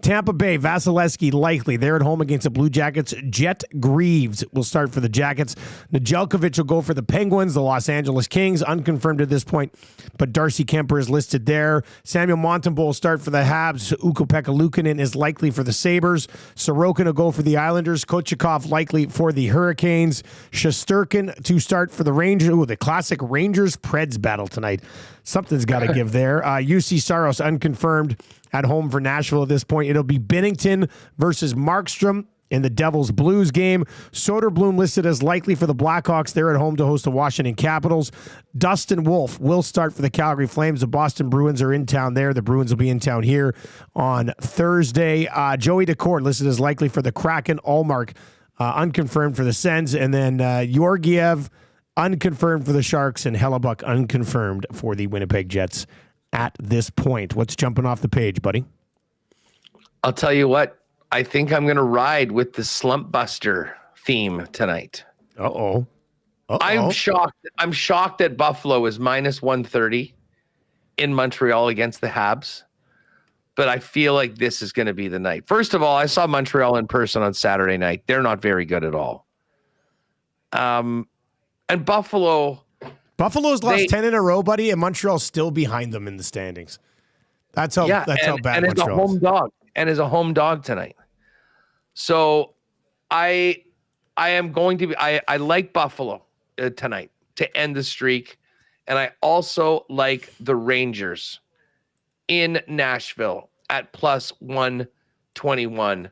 Tampa Bay, Vasilevsky likely. They're at home against the Blue Jackets. Jet Greaves will start for the Jackets. Nedeljkovic will go for the Penguins. The Los Angeles Kings, unconfirmed at this point, but Darcy Kemper is listed there. Samuel Montembeault will start for the Habs. Ukko-Pekka Luukkonen is likely for the Sabres. Sorokin will go for the Islanders. Kochikov likely for the Hurricanes. Shesterkin to start for the Rangers. Ooh, the classic Rangers-Preds battle tonight. Something's got to give there. UC Saros unconfirmed at home for Nashville at this point. It'll be Binnington versus Markstrom in the Devils Blues game. Soderblom listed as likely for the Blackhawks. They're at home to host the Washington Capitals. Dustin Wolf will start for the Calgary Flames. The Boston Bruins are in town there. The Bruins will be in town here on Thursday. Joey Daccord listed as likely for the Kraken. Allmark unconfirmed for the Sens, and then Georgiev unconfirmed for the Sharks, and Hellebuck unconfirmed for the Winnipeg Jets at this point. What's jumping off the page, buddy? I'll tell you what. I think I'm going to ride with the Slump Buster theme tonight. Uh-oh. I'm shocked. I'm shocked that Buffalo is minus 130 in Montreal against the Habs. But I feel like this is going to be the night. First of all, I saw Montreal in person on Saturday night. They're not very good at all. And Buffalo's lost 10 in a row, buddy, and Montreal's still behind them in the standings. That's how bad Montreal is. And is a home dog tonight. So I am going to be I like Buffalo tonight to end the streak, and I also like the Rangers in Nashville at plus 121.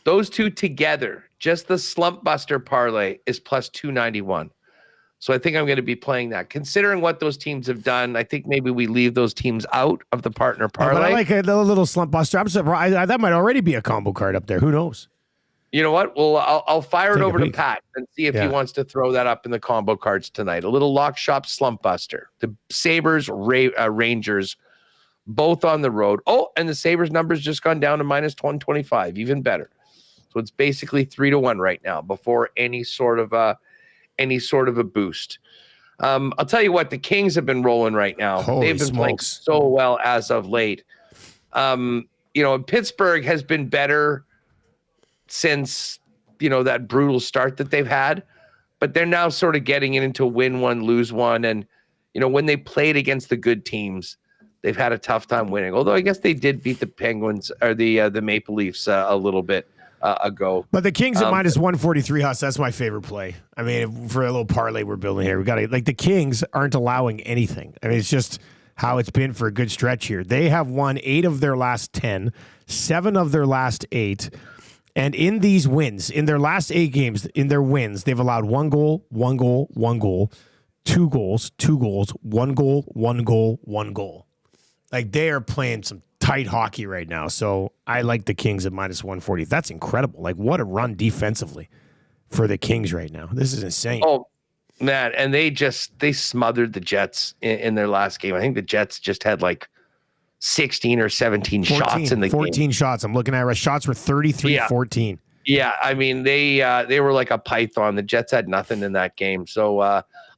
Those two together, just the Slump Buster parlay, is plus 291. So I think I'm going to be playing that. Considering what those teams have done, I think maybe we leave those teams out of the partner parlay. But I like a little Slump Buster. I'm surprised. That might already be a combo card up there. Who knows? You know what? Well, I'll fire it over to Pat and see if he wants to throw that up in the combo cards tonight. A little lock shop Slump Buster. The Sabres, Rangers, both on the road. Oh, and the Sabres number's just gone down to minus 125, even better. So it's basically 3-1 right now before any sort of a boost. I'll tell you what, the Kings have been rolling right now. They've been playing so well as of late. Pittsburgh has been better since, that brutal start that they've had, but they're now sort of getting into win one, lose one. And, when they played against the good teams, they've had a tough time winning. Although I guess they did beat the Penguins or the Maple Leafs a little bit ago. But the Kings at minus 143, Huss, that's my favorite play. I mean, for a little parlay we're building here, we got to, the Kings aren't allowing anything. I mean, it's just how it's been for a good stretch here. They have won 8 of their last 10, 7 of their last 8. And in these wins, in their last 8 games, in their wins, they've allowed 1 goal, 1 goal, 1 goal, 2 goals, 2 goals, 1 goal, 1 goal, 1 goal. They are playing some tight hockey right now. So I like the Kings at minus 140. That's incredible. What a run defensively for the Kings right now. This is insane. Oh, man. And they smothered the Jets in their last game. I think the Jets just had like 16 or 17 shots in the 14 game. shots. I'm looking at shots were 33-14. Yeah, I mean, they were like a python. The Jets had nothing in that game. So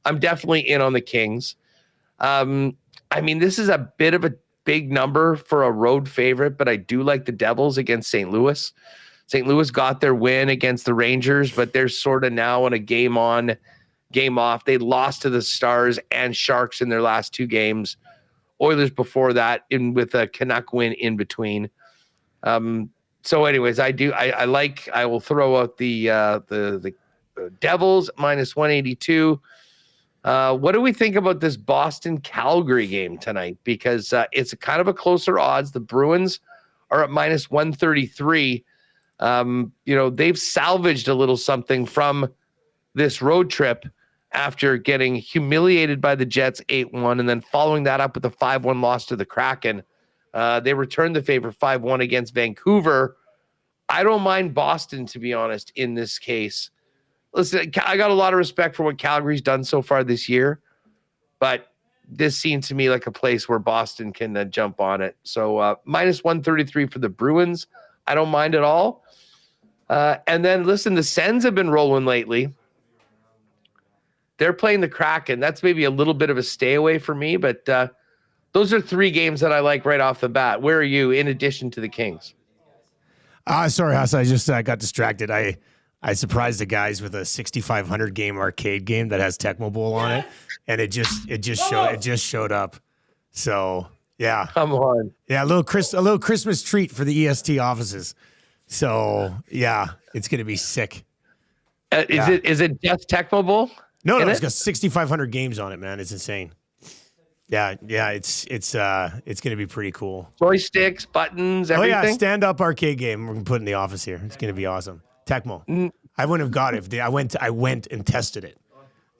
I'm definitely in on the Kings. I mean, this is a bit of a big number for a road favorite, but I do like the Devils against St. Louis. St. Louis got their win against the Rangers, but they're sort of now on a game on, game off. They lost to the Stars and Sharks in their last 2 games. Oilers before that, with a Canuck win in between. So anyways, I will throw out the Devils minus 182. What do we think about this Boston Calgary game tonight? Because it's a kind of a closer odds. The Bruins are at minus 133. They've salvaged a little something from this road trip after getting humiliated by the Jets 8-1 and then following that up with a 5-1 loss to the Kraken. They returned the favor 5-1 against Vancouver. I don't mind Boston, to be honest, in this case. Listen, I got a lot of respect for what Calgary's done so far this year, but this seemed to me like a place where Boston can jump on it. So minus 133 for the Bruins. I don't mind at all. And then, listen, the Sens have been rolling lately. They're playing the Kraken. That's maybe a little bit of a stay away for me, but those are 3 games that I like right off the bat. Where are you in addition to the Kings? Sorry, Huss. I just got distracted. I surprised the guys with a 6,500 game arcade game that has Tecmo Bowl on it, and it just showed up. So yeah, come on, yeah, a little Christmas treat for the EST offices. So yeah, it's gonna be sick. Is it just Tecmo Bowl? No, it's got 6,500 games on it, man. It's insane. Yeah, it's gonna be pretty cool. Joysticks, buttons, everything. Oh yeah, stand-up arcade game we're gonna put in the office here. It's gonna be awesome. Tecmo. I wouldn't have got it if I went and tested it.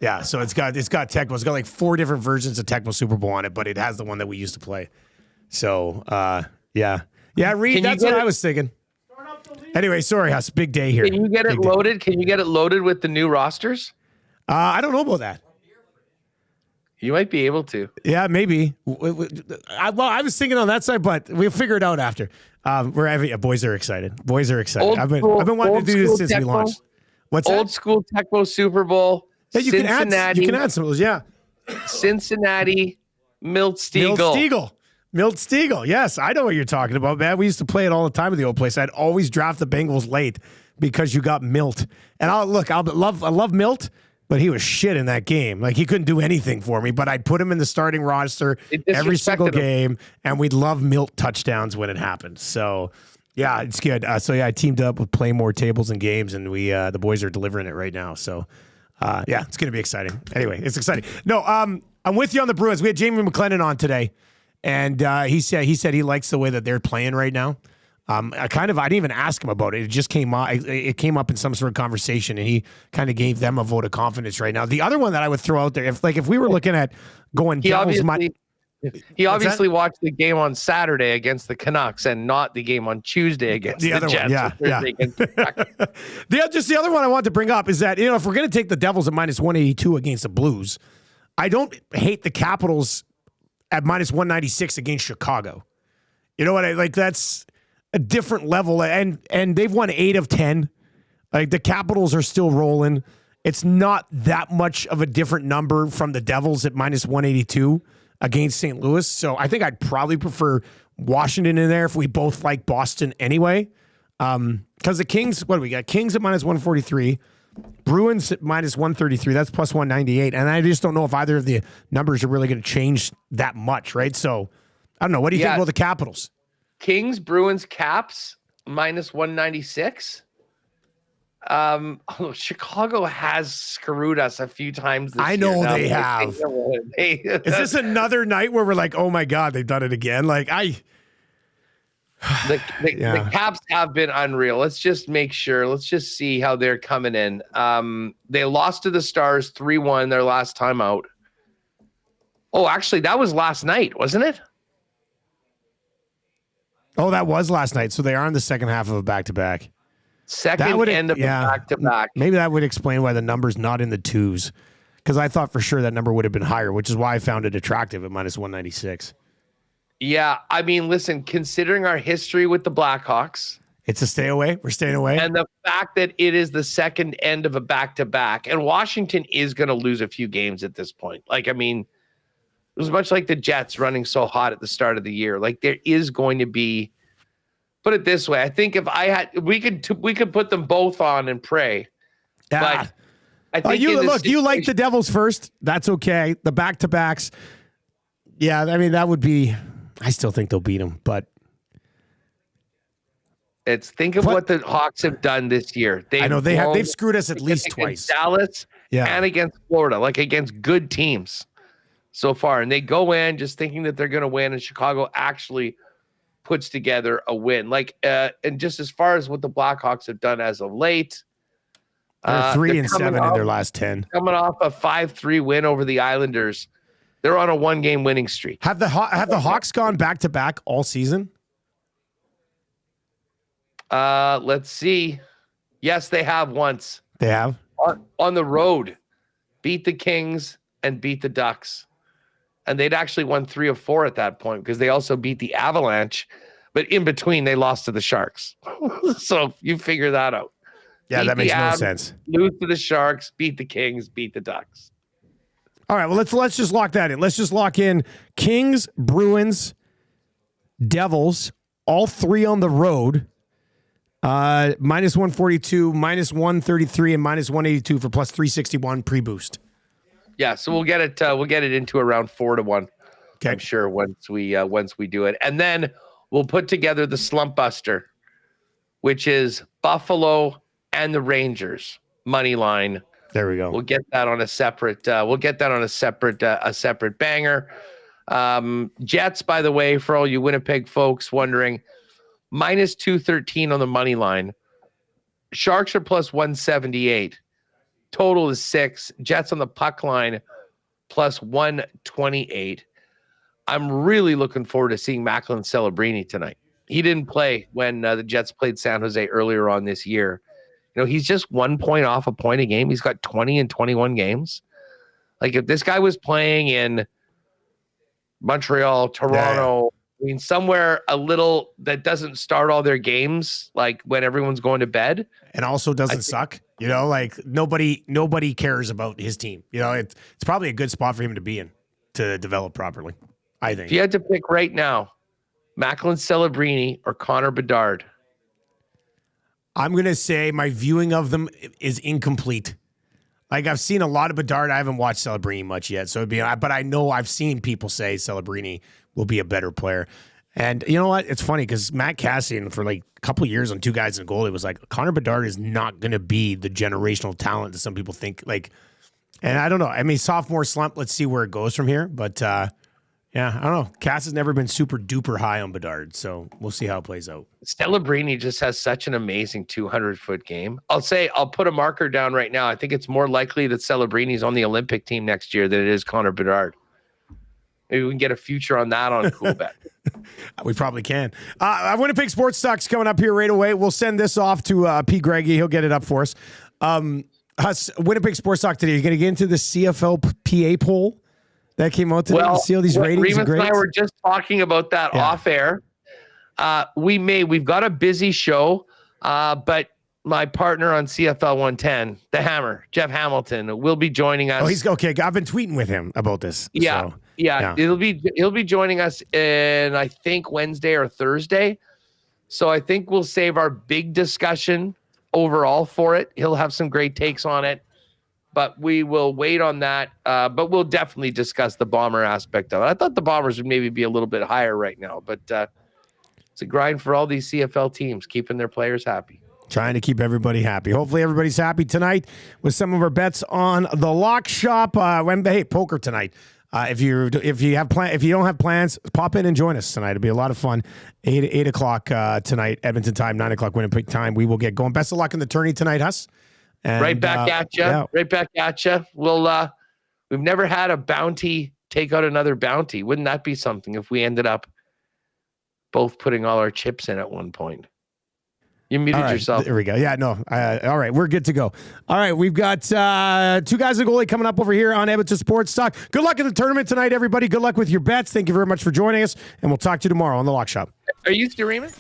Yeah, so it's got Tecmo. It's got like 4 different versions of Tecmo Super Bowl on it, but it has the one that we used to play. So yeah, Reed. That's what I was thinking. Anyway, sorry, Huss. Big day here. Can you get it loaded? Can you get it loaded with the new rosters? I don't know about that. You might be able to. Yeah, maybe. I was thinking on that side, but we'll figure it out after. Boys are excited. I've been wanting to do this since we launched. What's old school Tecmo Super Bowl? Yeah, you can add some of those. Yeah, Cincinnati, Milt Stegall. Milt Stegall. Yes, I know what you're talking about, man. We used to play it all the time at the old place. I'd always draft the Bengals late because you got Milt. And I love Milt. But he was shit in that game. Like, he couldn't do anything for me, but I'd put him in the starting roster every single game, and we'd love Milt touchdowns when it happened. So, yeah, it's good. I teamed up with Play More Tables and Games, and the boys are delivering it right now. So, yeah, it's going to be exciting. Anyway, it's exciting. No, I'm with you on the Bruins. We had Jamie McLennan on today, and he said he likes the way that they're playing right now. I didn't even ask him about it. It just came up. It came up in some sort of conversation, and he kind of gave them a vote of confidence right now. The other one that I would throw out there, if we were looking at going, he obviously watched the game on Saturday against the Canucks and not the game on Tuesday against the Jets. The other one I want to bring up is that if we're going to take the Devils at minus 182 against the Blues, I don't hate the Capitals at minus 196 against Chicago. You know what I like? That's a different level, and they've won 8 of 10. Like, the Capitals are still rolling. It's not that much of a different number from the Devils at minus 182 against St. Louis. So I think I'd probably prefer Washington in there if we both like Boston anyway. Because the Kings, what do we got? Kings at minus 143, Bruins at minus 133. That's plus 198. And I just don't know if either of the numbers are really going to change that much, right? So I don't know. What do you think about the Capitals? Kings, Bruins, Caps, minus 196. Chicago has screwed us a few times this year. I know they have. Is this another night where we're like, oh my God, they've done it again? The Caps have been unreal. Let's just make sure. Let's just see how they're coming in. They lost to the Stars 3-1 their last time out. Oh, actually, that was last night, wasn't it? Oh, that was last night. So they are in the second half of a back-to-back. Second end of a back-to-back. Maybe that would explain why the number's not in the twos. Because I thought for sure that number would have been higher, which is why I found it attractive at minus 196. Yeah, I mean, listen, considering our history with the Blackhawks. It's a stay away. We're staying away. And the fact that it is the second end of a back-to-back. And Washington is going to lose a few games at this point. Like, I mean, it was much like the Jets running so hot at the start of the year. Like, there is going to be, put it this way, I think if I had, we could put them both on and pray. Yeah. But I think you like the Devils first. That's okay. The back-to-backs. Yeah, I mean, that would be, I still think they'll beat them, but. Think of what the Hawks have done this year. They've screwed us at least twice. Dallas and against Florida, like against good teams so far. And they go in just thinking that they're going to win, and Chicago actually puts together a win. Like, and just as far as what the Blackhawks have done as of late, they're 3-7 in their last 10. Coming off a 5-3 win over the Islanders. They're on a 1-game winning streak. Have the Hawks gone back-to-back all season? Let's see. Yes, they have once. They have? On the road. Beat the Kings and beat the Ducks. And they'd actually won 3 of 4 at that point because they also beat the Avalanche. But in between, they lost to the Sharks. So you figure that out. Yeah, beat that makes no sense. Lose to the Sharks, beat the Kings, beat the Ducks. All right, well, let's just lock that in. Let's just lock in Kings, Bruins, Devils, all 3 on the road. Minus 142, minus 133, and minus 182 for plus 361 pre-boost. Yeah, so we'll get it into around 4-1. Okay. I'm sure once we do it. And then we'll put together the slump buster, which is Buffalo and the Rangers money line. There we go. We'll get that on a separate a separate banger. Jets, by the way, for all you Winnipeg folks wondering, minus 213 on the money line. Sharks are plus 178. Total is 6. Jets on the puck line plus 128. I'm really looking forward to seeing Macklin Celebrini tonight. He didn't play when the Jets played San Jose earlier on this year. You know, he's just 1 point off a point a game. He's got 20 in 21 games. Like, if this guy was playing in Montreal, Toronto, I mean, somewhere a little that doesn't start all their games, like when everyone's going to bed. And also doesn't suck. You know, like nobody cares about his team. You know, it's probably a good spot for him to be in to develop properly, I think. If you had to pick right now, Macklin Celebrini or Connor Bedard? I'm going to say my viewing of them is incomplete. Like, I've seen a lot of Bedard. I haven't watched Celebrini much yet. So but I know I've seen people say Celebrini will be a better player. And you know what? It's funny because Matt Cassian for like a couple of years on 2 Guys and a Goal, it was like Connor Bedard is not going to be the generational talent that some people think. Like, and I don't know. I mean, sophomore slump. Let's see where it goes from here. But yeah, I don't know. Cass has never been super duper high on Bedard, so we'll see how it plays out. Celebrini just has such an amazing 200-foot game. I'll put a marker down right now. I think it's more likely that Celebrini's on the Olympic team next year than it is Connor Bedard. Maybe we can get a future on that on Coolbet. We probably can. Winnipeg Sports Talk's coming up here right away. We'll send this off to P. Greggy. He'll get it up for us. Winnipeg Sports Talk today. You're going to get into the CFL PA poll that came out today. Well, see all these ratings. Remus and I were just talking about that off air. We've got a busy show, but my partner on CFL 110, the Hammer, Jeff Hamilton, will be joining us. Oh, he's okay. I've been tweeting with him about this. Yeah. So, yeah. He'll be joining us in, I think, Wednesday or Thursday. So I think we'll save our big discussion overall for it. He'll have some great takes on it, but we will wait on that. But we'll definitely discuss the Bomber aspect of it. I thought the Bombers would maybe be a little bit higher right now, but it's a grind for all these CFL teams, keeping their players happy. Trying to keep everybody happy. Hopefully everybody's happy tonight with some of our bets on the lock shop. Poker tonight. If you don't have plans, pop in and join us tonight. It'll be a lot of fun. 8 o'clock tonight, Edmonton time, 9 o'clock Winnipeg time. We will get going. Best of luck in the tourney tonight, Huss. And, right back at you. Yeah. Right back at you. We've never had a bounty take out another bounty. Wouldn't that be something if we ended up both putting all our chips in at one point? You muted All right, yourself. There we go. Yeah, no. All right, we're good to go. All right, we've got 2 guys and goalie coming up over here on Edmonton Sports Talk. Good luck in the tournament tonight, everybody. Good luck with your bets. Thank you very much for joining us, and we'll talk to you tomorrow on The Lock Shop. Are you streaming?